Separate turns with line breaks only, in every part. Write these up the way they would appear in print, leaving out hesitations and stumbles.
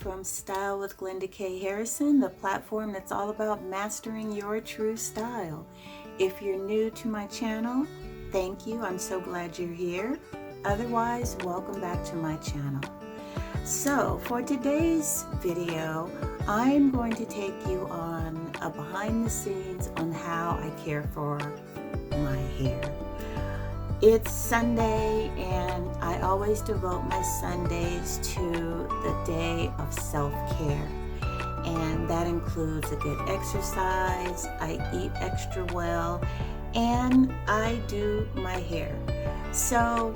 from Style with Glenda K. Harrison, the platform that's all about mastering your true style. If you're new to my channel, thank you. I'm so glad you're here. Otherwise, welcome back to my channel. So for today's video, I'm going to take you on a behind the scenes on how I care for my hair. It's Sunday and I always devote my Sundays to the day of self-care. And that includes a good exercise, I eat extra well, and I do my hair. So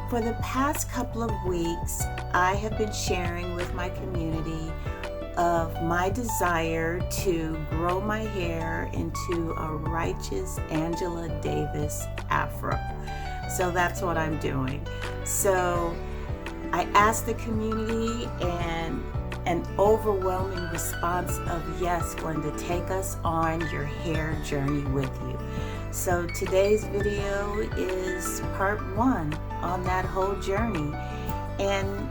for the past couple of weeks, I have been sharing with my community of my desire to grow my hair into a righteous Angela Davis Afro. So that's what I'm doing. So I asked the community, and an overwhelming response of yes, Glenda, take us on your hair journey with you. So today's video is part one on that whole journey. And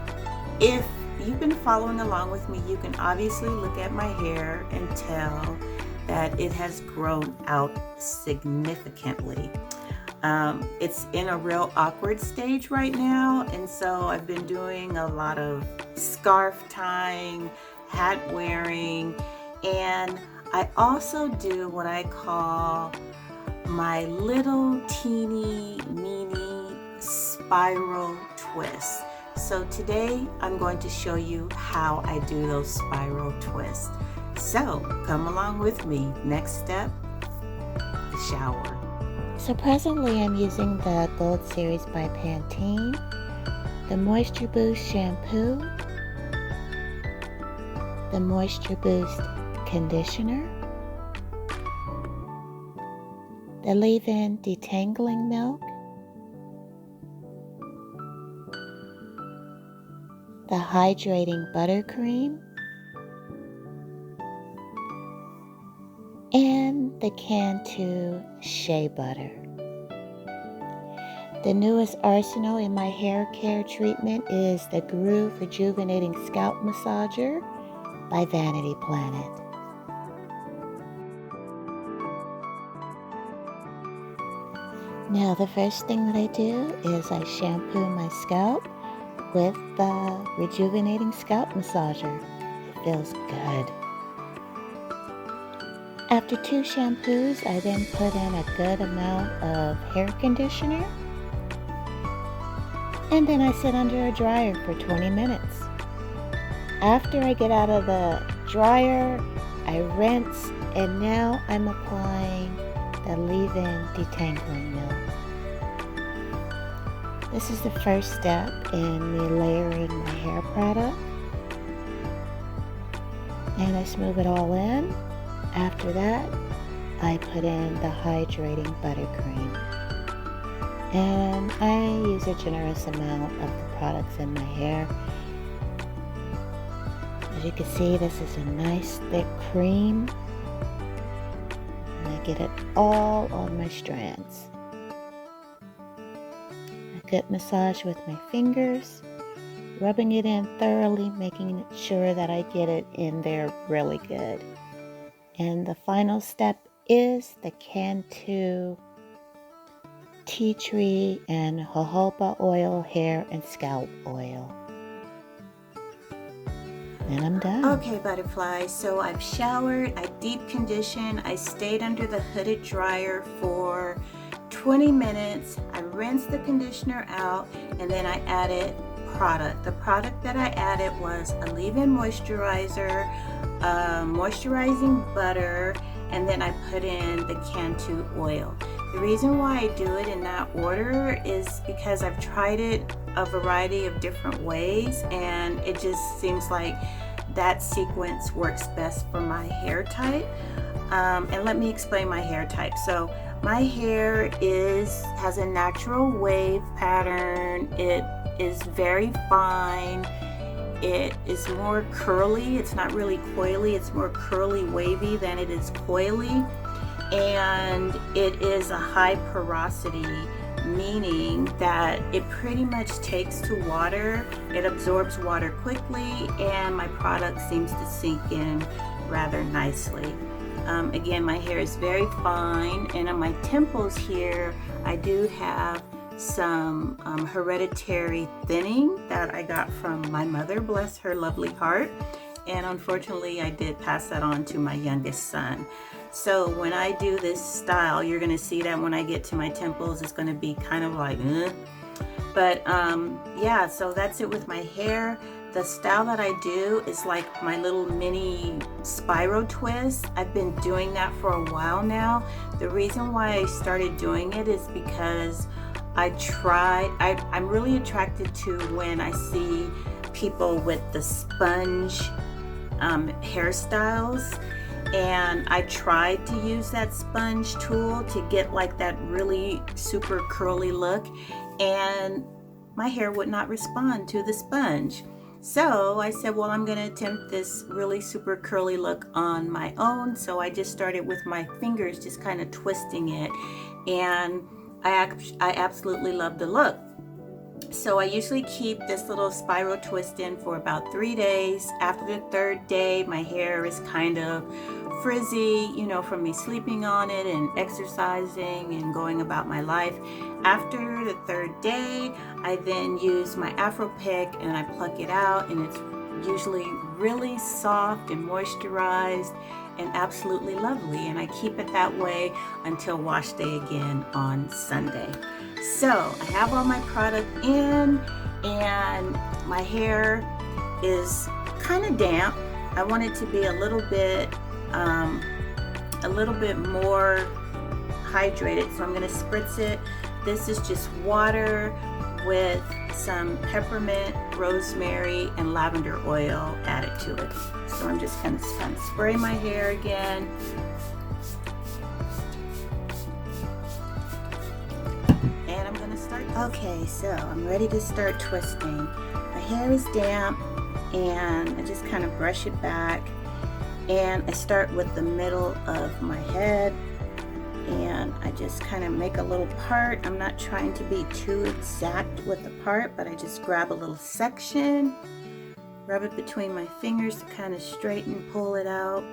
if you've been following along with me, you can obviously look at my hair and tell that it has grown out significantly. It's in a real awkward stage right now, and so I've been doing a lot of scarf tying, hat wearing, and I also do what I call my little teeny meeny spiral twists. So today I'm going to show you how I do those spiral twists. So come along with me. Next step, the shower.
So presently I'm using the Gold Series by Pantene, the Moisture Boost shampoo, the Moisture Boost conditioner, the leave-in detangling milk, the hydrating buttercream, and the Cantu shea butter. The newest arsenal in my hair care treatment is the Groove Rejuvenating Scalp Massager by Vanity Planet. Now the first thing that I do is I shampoo my scalp with the Rejuvenating Scalp Massager. It feels good. After 2 shampoos, I then put in a good amount of hair conditioner, and then I sit under a dryer for 20 minutes. After I get out of the dryer, I rinse, and now I'm applying the leave-in detangling milk. This is the first step in me layering my hair product, and I smooth it all in. After that, I put in the hydrating buttercream, and I use a generous amount of the products in my hair. As you can see, this is a nice thick cream, and I get it all on my strands. A good massage with my fingers, rubbing it in thoroughly, making sure that I get it in there really good. And the final step is the Cantu tea tree and jojoba oil hair and scalp oil. And I'm done.
Okay, butterfly, so I've showered, I deep conditioned, I stayed under the hooded dryer for 20 minutes. I rinsed the conditioner out, and then I added product. The product that I added was a leave-in moisturizer, moisturizing butter, and then I put in the Cantu oil. The reason why I do it in that order is because I've tried it a variety of different ways, and it just seems like that sequence works best for my hair type. And let me explain my hair type. So my hair has a natural wave pattern. It is very fine. It is more curly. It's not really coily. It's more curly wavy than it is coily. And it is a high porosity meaning that it pretty much takes to water, it absorbs water quickly, and my product seems to sink in rather nicely. Again, my hair is very fine, and on my temples here I do have some hereditary thinning that I got from my mother, bless her lovely heart, and unfortunately I did pass that on to my youngest son. So when I do this style, you're going to see that when I get to my temples it's going to be kind of like but yeah, so that's it with my hair. The style that I do is like my little mini spiral twist. I've been doing that for a while now. The reason why I started doing it is because I'm really attracted to when I see people with the sponge hairstyles, and I tried to use that sponge tool to get like that really super curly look, and my hair would not respond to the sponge. So I said, well, I'm going to attempt this really super curly look on my own. So I just started with my fingers, just kind of twisting it, and I absolutely love the look. So I usually keep this little spiral twist in for about 3 days. After the 3rd day, my hair is kind of frizzy, you know, from me sleeping on it and exercising and going about my life. After the 3rd day, I then use my Afro pick and I pluck it out, and it's usually really soft and moisturized and absolutely lovely, and I keep it that way until wash day again on Sunday. So I have all my product in, and my hair is kind of damp. I want it to be a little bit more hydrated, so I'm going to spritz it. This is just water with some peppermint, rosemary, and lavender oil added to it. So I'm just going to spray my hair again. And I'm going to start. Okay, so I'm ready to start twisting. My hair is damp, and I just kind of brush it back. And I start with the middle of my head, and I just kind of make a little part. I'm not trying to be too exact with the part, but I just grab a little section, rub it between my fingers to kind of straighten, pull it out,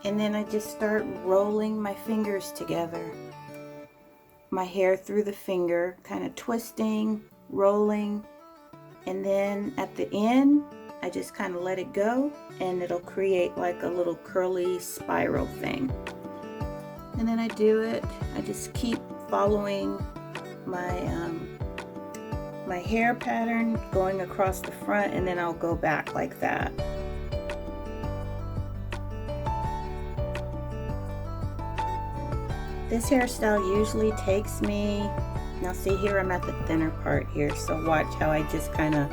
and then I just start rolling my fingers together. My hair through the finger, kind of twisting, rolling, and then at the end, I just kind of let it go, and it'll create like a little curly spiral thing. And then I do it. I just keep following my my hair pattern, going across the front, and then I'll go back like that. This hairstyle usually takes me, now see here I'm at the thinner part here, so watch how I just kind of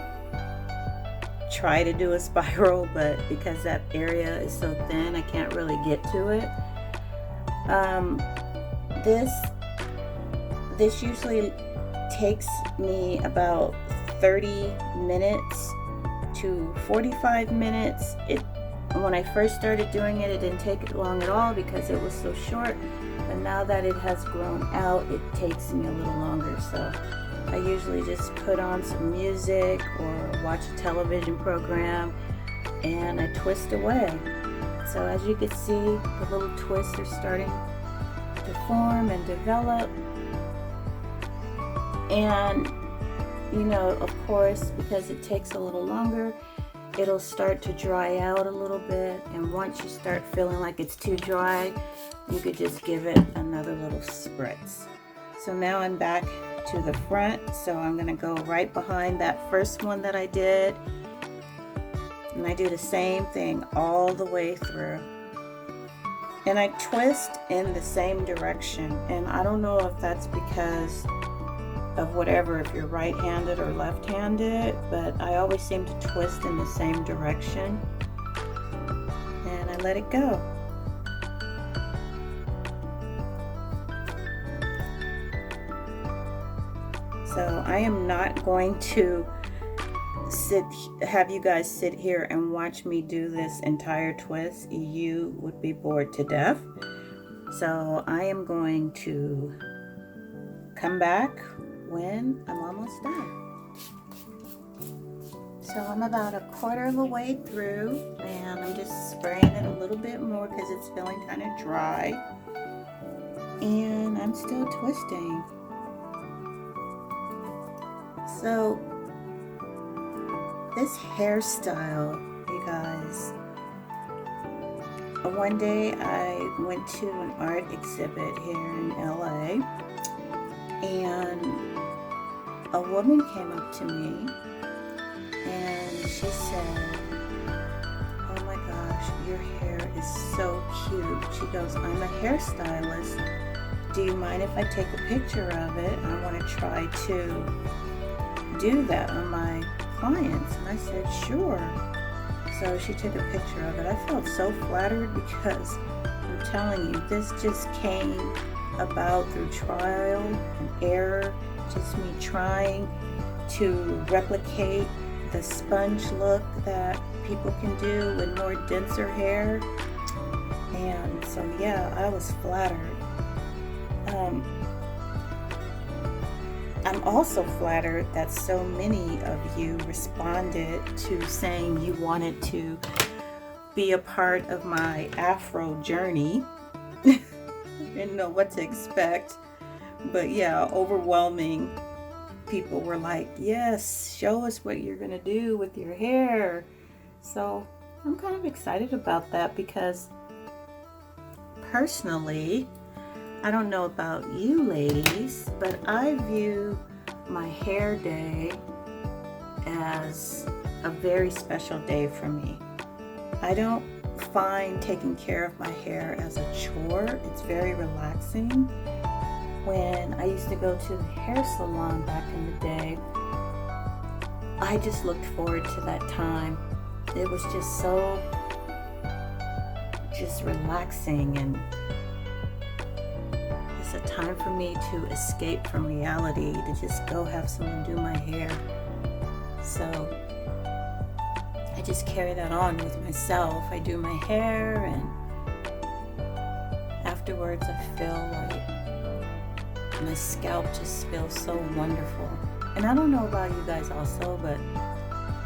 try to do a spiral, but because that area is so thin I can't really get to it. This usually takes me about 30 minutes to 45 minutes. When I first started doing it, it didn't take it long at all because it was so short, but now that it has grown out, it takes me a little longer. So I usually just put on some music or watch a television program, and I twist away. So as you can see, the little twists are starting to form and develop. And you know, of course, because it takes a little longer, it'll start to dry out a little bit, and once you start feeling like it's too dry, you could just give it another little spritz. So now I'm back to the front, so I'm going to go right behind that first one that I did, and I do the same thing all the way through, and I twist in the same direction. And I don't know if that's because of whatever, if you're right-handed or left-handed, but I always seem to twist in the same direction, and I let it go. So I am not going to have you guys sit here and watch me do this entire twist. You would be bored to death. So I am going to come back when I'm almost done. So I'm about a quarter of a way through, and I'm just spraying it a little bit more because it's feeling kind of dry. And I'm still twisting. So this hairstyle, you guys, one day I went to an art exhibit here in LA, and a woman came up to me and she said, "Oh my gosh, your hair is so cute." She goes, "I'm a hairstylist. Do you mind if I take a picture of it? I want to try to do that on my clients." And I said, "Sure." So she took a picture of it. I felt so flattered because I'm telling you, this just came about through trial and error, just me trying to replicate the sponge look that people can do with more denser hair. And so yeah, I was flattered. I'm also flattered that so many of you responded to saying you wanted to be a part of my Afro journey. Didn't know what to expect, but yeah, overwhelming. People were like, "Yes, show us what you're gonna do with your hair." So I'm kind of excited about that because personally, I don't know about you ladies, but I view my hair day as a very special day for me. I don't find taking care of my hair as a chore. It's very relaxing. When I used to go to the hair salon back in the day, I just looked forward to that time. It was just so relaxing, and a time for me to escape from reality, to just go have someone do my hair. So I just carry that on with myself. I do my hair, and afterwards I feel like my scalp just feels so wonderful. And I don't know about you guys also, but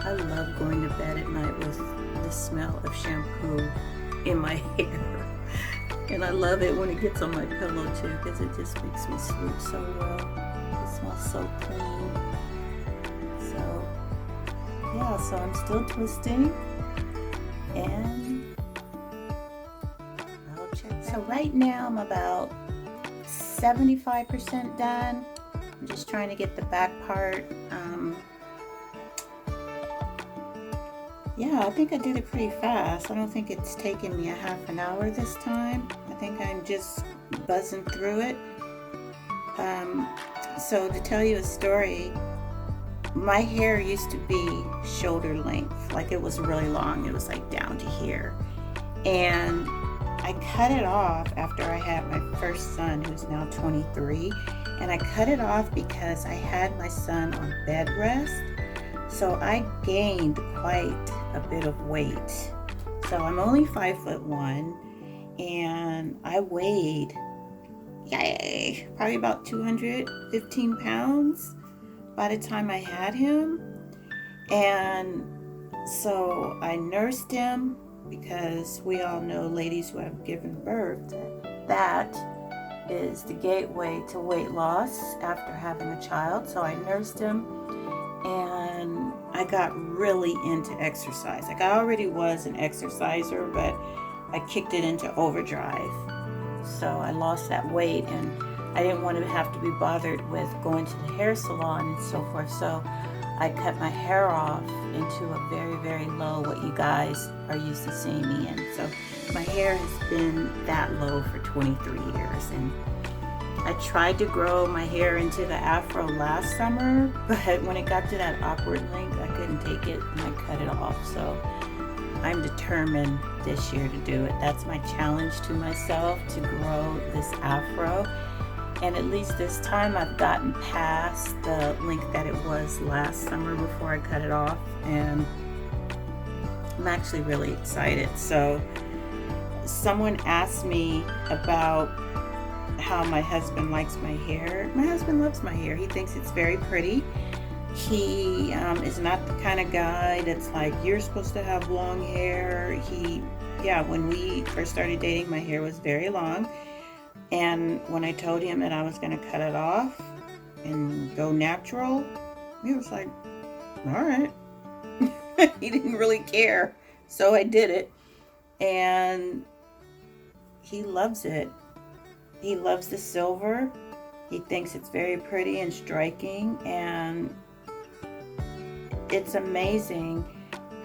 I love going to bed at night with the smell of shampoo in my hair. And I love it when it gets on my pillow too, because it just makes me sleep so well. It smells so clean. So yeah, so I'm still twisting, and I'll check. So right now I'm about 75% done. I'm just trying to get the back part. Yeah, I think I did it pretty fast. I don't think it's taken me a half an hour this time. I think I'm just buzzing through it. So to tell you a story, my hair used to be shoulder length, like it was really long. It was like down to here. And I cut it off after I had my first son, who's now 23. And I cut it off because I had my son on bed rest. So I gained quite a bit of weight. So I'm only 5'1", and I weighed, probably about 215 pounds by the time I had him. And so I nursed him, because we all know, ladies who have given birth, that is the gateway to weight loss after having a child. So I nursed him, and I got really into exercise. Like, I already was an exerciser, but I kicked it into overdrive. So I lost that weight, and I didn't want to have to be bothered with going to the hair salon and so forth. So I cut my hair off into a very, very low, what you guys are used to seeing me in. So my hair has been that low for 23 years. And I tried to grow my hair into the Afro last summer, but when it got to that awkward length, I couldn't take it, and I cut it off. So I'm determined this year to do it. That's my challenge to myself, to grow this Afro. And at least this time I've gotten past the length that it was last summer before I cut it off. And I'm actually really excited. So someone asked me about how my husband likes my hair. My husband loves my hair. He thinks it's very pretty. He is not the kind of guy that's like, you're supposed to have long hair. When we first started dating, my hair was very long. And when I told him that I was going to cut it off and go natural, he was like, all right. He didn't really care. So I did it. And he loves it. He loves the silver. He thinks it's very pretty and striking. And it's amazing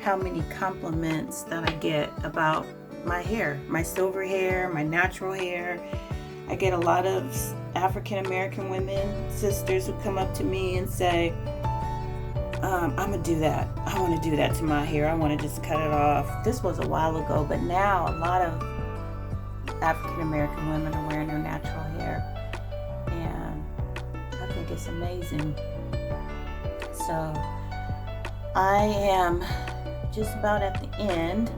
how many compliments that I get about my hair, my silver hair, my natural hair. I get a lot of African American women, sisters, who come up to me and say, I'm going to do that. I want to do that to my hair. I want to just cut it off. This was a while ago, but now a lot of African American women are wearing their natural hair. And I think it's amazing. So I am just about at the end.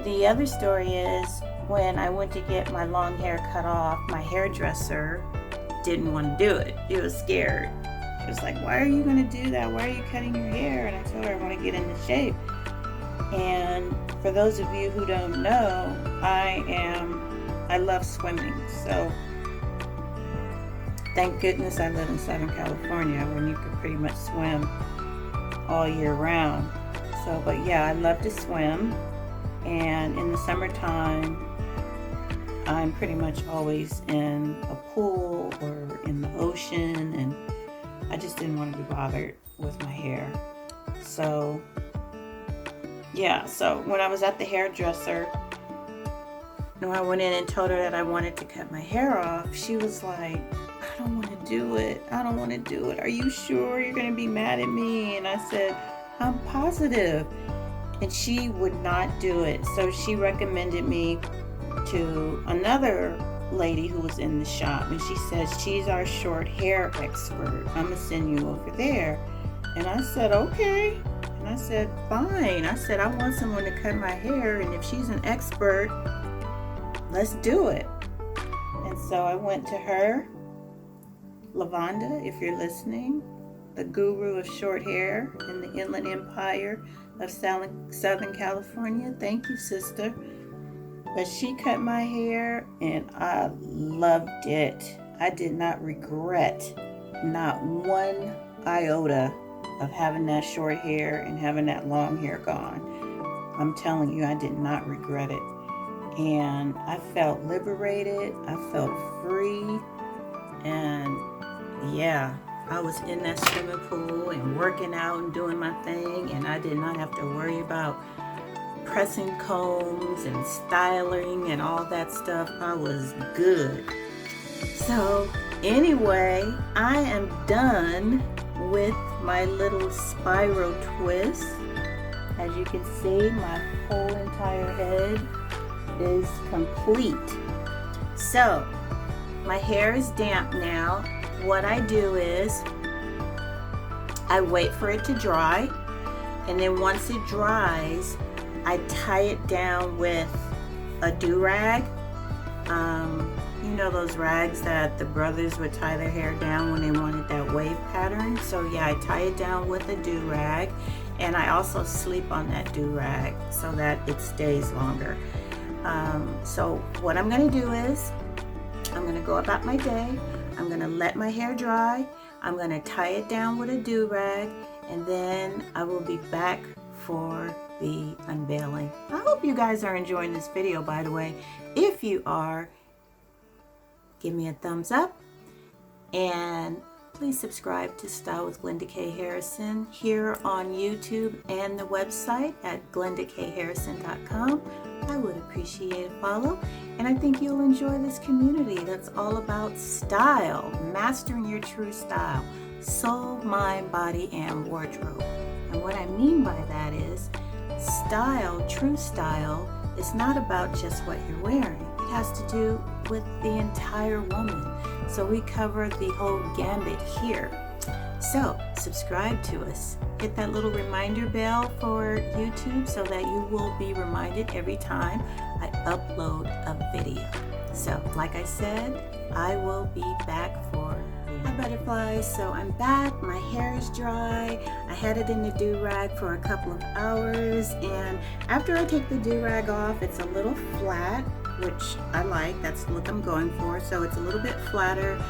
The other story is, when I went to get my long hair cut off, my hairdresser didn't want to do it. She was scared. She was like, why are you going to do that? Why are you cutting your hair? And I told her I want to get into shape. And for those of you who don't know, I love swimming. So thank goodness I live in Southern California, where you can pretty much swim all year round. So, but yeah, I love to swim. And in the summertime, I'm pretty much always in a pool or in the ocean, and I just didn't want to be bothered with my hair. So yeah, so when I was at the hairdresser, I went in and told her that I wanted to cut my hair off. She was like, I don't want to do it. I don't want to do it. Are you sure you're going to be mad at me? And I said, I'm positive. And she would not do it. So she recommended me to another lady who was in the shop, and she said, she's our short hair expert. I'm gonna send you over there. And I said, okay. And I said, fine. I said, I want someone to cut my hair, and if she's an expert, let's do it. And so I went to her. Lavonda, if you're listening, the guru of short hair in the Inland Empire of Southern California. Thank you, sister. But she cut my hair, and I loved it. I did not regret not one iota of having that short hair and having that long hair gone. I'm telling you, I did not regret it. And I felt liberated. I felt free. And yeah, I was in that swimming pool and working out and doing my thing, and I did not have to worry about pressing combs and styling and all that stuff. I was good. So anyway, I am done with my little spiral twist. As you can see, my whole entire head is complete. So my hair is damp now. What I do is I wait for it to dry, and then once it dries, I tie it down with a do-rag. You know those rags that the brothers would tie their hair down when they wanted that wave pattern? So yeah, I tie it down with a do-rag, and I also sleep on that do-rag so that it stays longer. So what I'm gonna do is, I'm gonna go about my day. I'm gonna let my hair dry. I'm gonna tie it down with a do-rag, and then I will be back for the unveiling. I hope you guys are enjoying this video, by the way. If you are, give me a thumbs up, and please subscribe to Style with Glenda K. Harrison here on YouTube and the website at glendakharrison.com. I would appreciate a follow, and I think you'll enjoy this community that's all about style, mastering your true style, soul, mind, body, and wardrobe. And what I mean by that is, style, true style, is not about just what you're wearing. It has to do with the entire woman. So we cover the whole gambit here. So subscribe to us. Hit that little reminder bell for YouTube so that you will be reminded every time I upload a video. So like I said, I will be back for Hi butterflies. So I'm back, my hair is dry. I had it in the do-rag for a couple of hours, and after I take the do-rag off, it's a little flat, which I like. That's the look I'm going for. So it's a little bit flatter.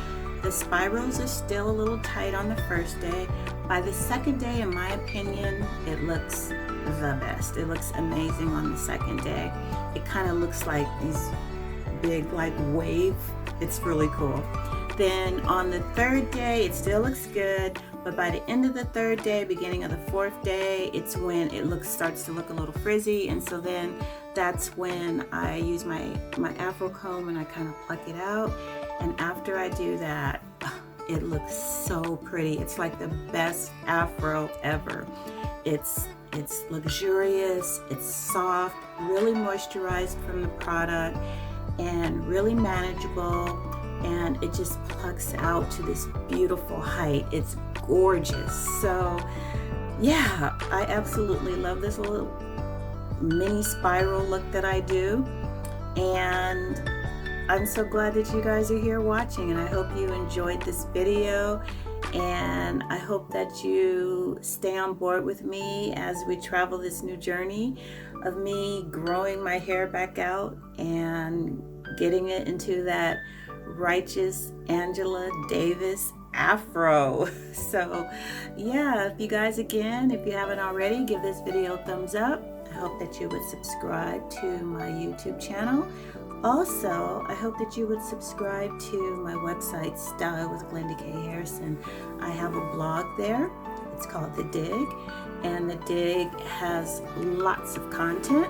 The spirals are still a little tight on the first day. By the second day, in my opinion, it looks the best. It looks amazing on the second day. It kind of looks like these big like wave. It's really cool. Then on the third day, it still looks good, but by the end of the third day, beginning of the fourth day, it's when it starts to look a little frizzy, and so then that's when I use my Afro comb and I kind of pluck it out. And after I do that, it looks so pretty. It's like the best Afro ever. It's luxurious, it's soft, really moisturized from the product, and really manageable. And it just plucks out to this beautiful height. It's gorgeous. So yeah, I absolutely love this little mini spiral look that I do, and I'm so glad that you guys are here watching, and I hope you enjoyed this video, and I hope that you stay on board with me as we travel this new journey of me growing my hair back out and getting it into that righteous Angela Davis Afro. So yeah, if you guys, again, if you haven't already, give this video a thumbs up. I hope that you would subscribe to my YouTube channel. Also, I hope that you would subscribe to my website, Style with Glenda K. Harrison. I have a blog there. It's called The Dig, and The Dig has lots of content.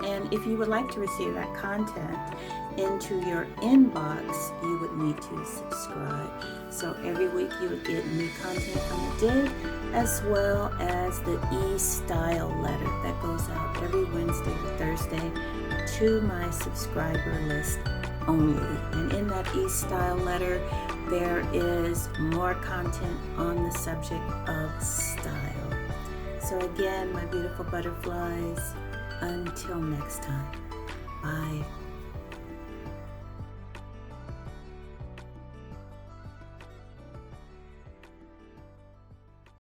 And if you would like to receive that content into your inbox, you would need to subscribe. So every week you would get new content from The Dig, as well as the e-style letter that goes out every Wednesday or Thursday to my subscriber list only. And in that e-style letter, there is more content on the subject of style. So again, my beautiful butterflies, until next time, bye.